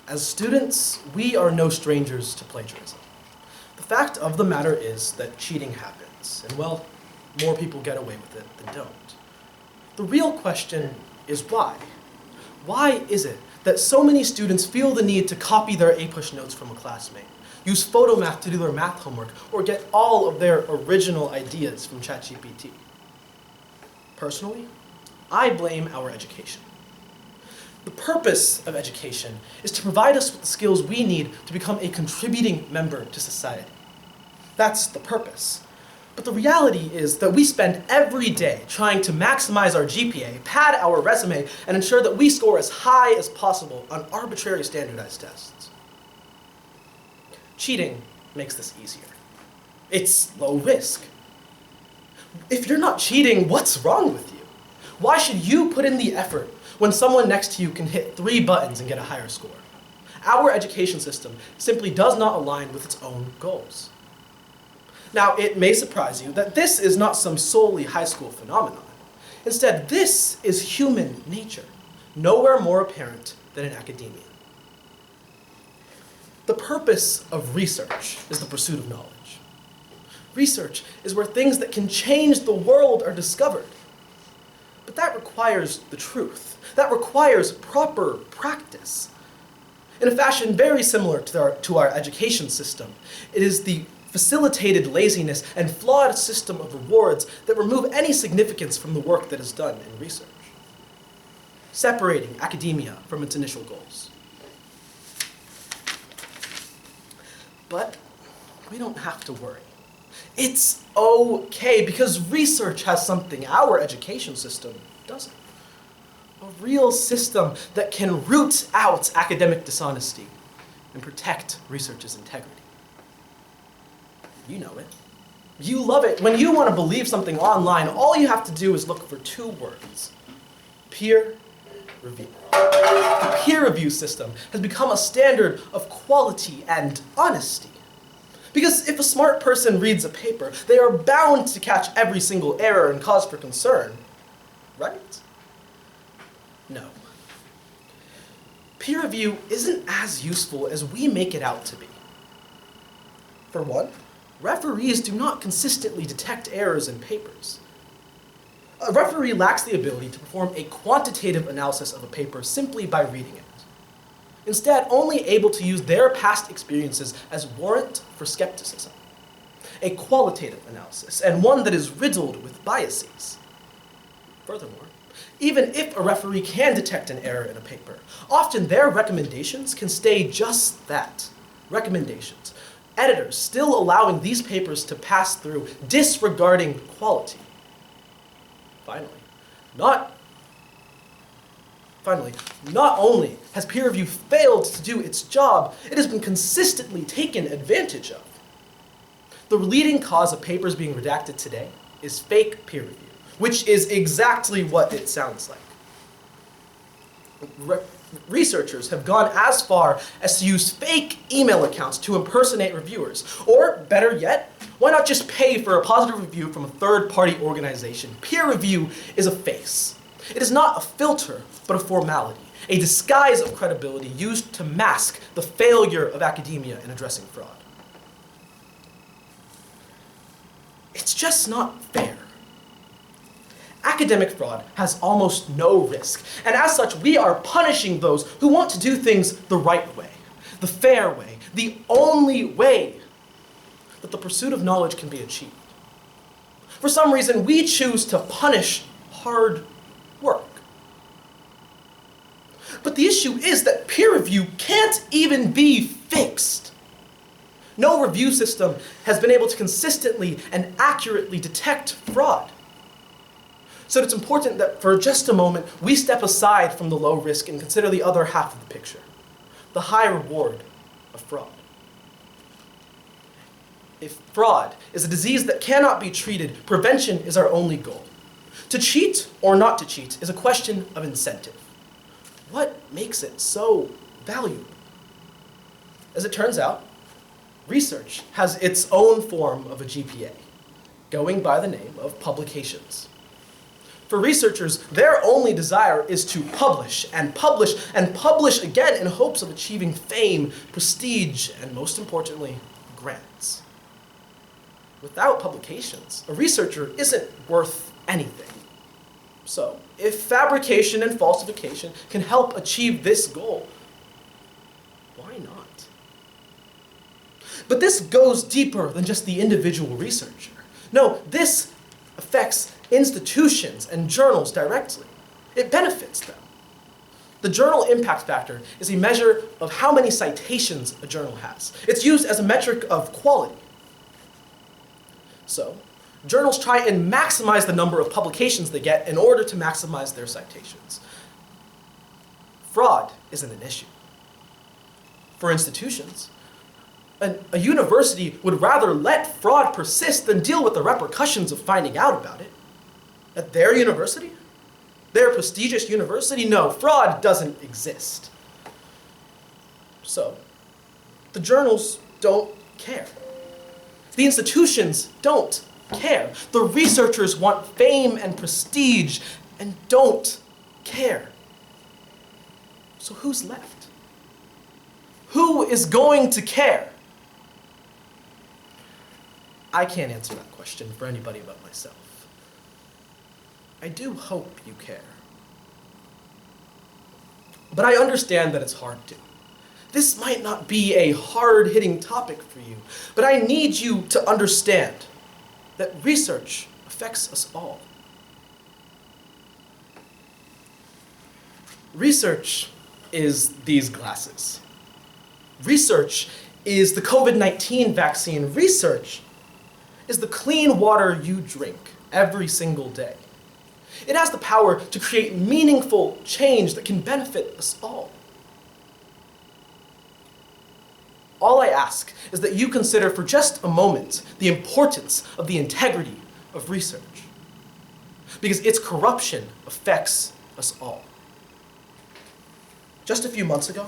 As students, we are no strangers to plagiarism. The fact of the matter is that cheating happens, and well, more people get away with it than don't. The real question is why? Why is it that so many students feel the need to copy their A-push notes from a classmate, use photomath to do their math homework, or get all of their original ideas from ChatGPT? Personally, I blame our education. The purpose of education is to provide us with the skills we need to become a contributing member to society. That's the purpose. But the reality is that we spend every day trying to maximize our GPA, pad our resume, and ensure that we score as high as possible on arbitrary standardized tests. Cheating makes this easier. It's low risk. If you're not cheating, what's wrong with you? Why should you put in the effort when someone next to you can hit 3 buttons and get a higher score? Our education system simply does not align with its own goals. Now, it may surprise you that this is not some solely high school phenomenon. Instead, this is human nature, nowhere more apparent than in academia. The purpose of research is the pursuit of knowledge. Research is where things that can change the world are discovered. But that requires the truth. That requires proper practice. In a fashion very similar to our education system, it is the facilitated laziness and flawed system of rewards that remove any significance from the work that is done in research, separating academia from its initial goals. But we don't have to worry. It's okay, because research has something our education system doesn't. A real system that can root out academic dishonesty and protect research's integrity. You know it. You love it. When you want to believe something online, all you have to do is look for 2 words: peer review. The peer review system has become a standard of quality and honesty. Because if a smart person reads a paper, they are bound to catch every single error and cause for concern, right? No. Peer review isn't as useful as we make it out to be. For one, referees do not consistently detect errors in papers. A referee lacks the ability to perform a quantitative analysis of a paper simply by reading it. Instead, only able to use their past experiences as warrant for skepticism. A qualitative analysis, and one that is riddled with biases. Furthermore, even if a referee can detect an error in a paper, often their recommendations can stay just that, recommendations. Editors still allowing these papers to pass through, disregarding quality. Finally, not only has peer review failed to do its job, it has been consistently taken advantage of. The leading cause of papers being redacted today is fake peer review, which is exactly what it sounds like. Researchers have gone as far as to use fake email accounts to impersonate reviewers. Or, better yet, why not just pay for a positive review from a third-party organization? Peer review is a face. It is not a filter, but a formality, a disguise of credibility used to mask the failure of academia in addressing fraud. It's just not fair. Academic fraud has almost no risk, and as such, we are punishing those who want to do things the right way, the fair way, the only way that the pursuit of knowledge can be achieved. For some reason, we choose to punish hard work. But the issue is that peer review can't even be fixed. No review system has been able to consistently and accurately detect fraud. So it's important that for just a moment, we step aside from the low risk and consider the other half of the picture, the high reward of fraud. If fraud is a disease that cannot be treated, prevention is our only goal. To cheat or not to cheat is a question of incentive. What makes it so valuable? As it turns out, research has its own form of a GPA, going by the name of publications. For researchers, their only desire is to publish and publish and publish again in hopes of achieving fame, prestige, and most importantly, grants. Without publications, a researcher isn't worth anything. So, if fabrication and falsification can help achieve this goal, why not? But this goes deeper than just the individual researcher. No, this affects institutions and journals directly. It benefits them. The journal impact factor is a measure of how many citations a journal has. It's used as a metric of quality. So, journals try and maximize the number of publications they get in order to maximize their citations. Fraud isn't an issue. For institutions, a university would rather let fraud persist than deal with the repercussions of finding out about it. At their university? Their prestigious university? No, fraud doesn't exist. So, the journals don't care. The institutions don't care. The researchers want fame and prestige and don't care. So who's left? Who is going to care? I can't answer that question for anybody but myself. I do hope you care. But I understand that it's hard to. This might not be a hard-hitting topic for you, but I need you to understand that research affects us all. Research is these glasses. Research is the COVID-19 vaccine. Research is the clean water you drink every single day. It has the power to create meaningful change that can benefit us all. All I ask is that you consider for just a moment the importance of the integrity of research, because its corruption affects us all. Just a few months ago,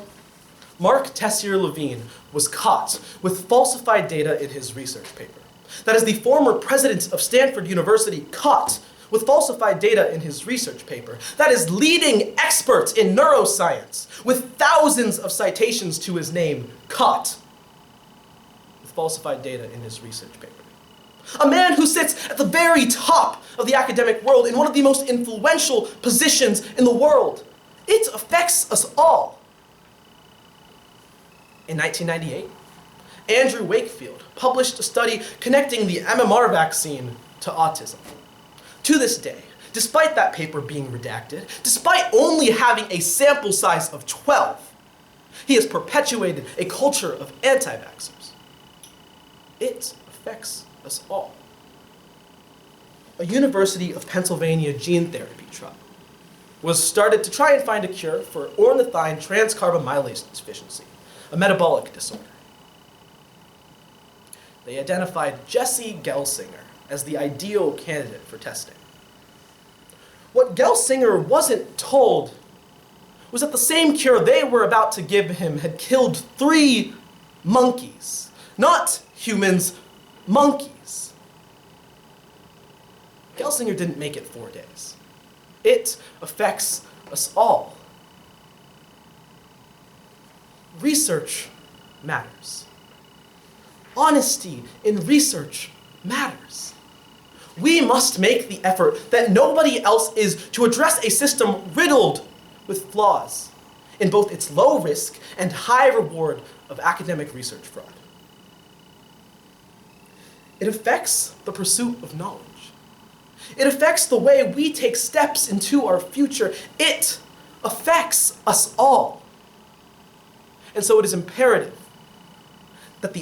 Mark Tessier-Levine was caught with falsified data in his research paper. That is, the former president of Stanford University caught with falsified data in his research paper. That is, leading experts in neuroscience with thousands of citations to his name caught with falsified data in his research paper. A man who sits at the very top of the academic world in one of the most influential positions in the world. It affects us all. In 1998, Andrew Wakefield published a study connecting the MMR vaccine to autism. To this day, despite that paper being redacted, despite only having a sample size of 12, he has perpetuated a culture of anti-vaxxers. It affects us all. A University of Pennsylvania gene therapy trial was started to try and find a cure for ornithine transcarbamylase deficiency, a metabolic disorder. They identified Jesse Gelsinger as the ideal candidate for testing. What Gelsinger wasn't told was that the same cure they were about to give him had killed 3 monkeys. Not humans, monkeys. Gelsinger didn't make it 4 days. It affects us all. Research matters. Honesty in research matters. We must make the effort that nobody else is to address a system riddled with flaws in both its low risk and high reward of academic research fraud. It affects the pursuit of knowledge. It affects the way we take steps into our future. It affects us all. And so it is imperative that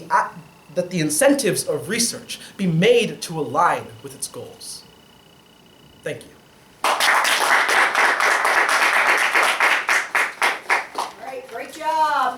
the incentives of research be made to align with its goals. Thank you. All right, great job.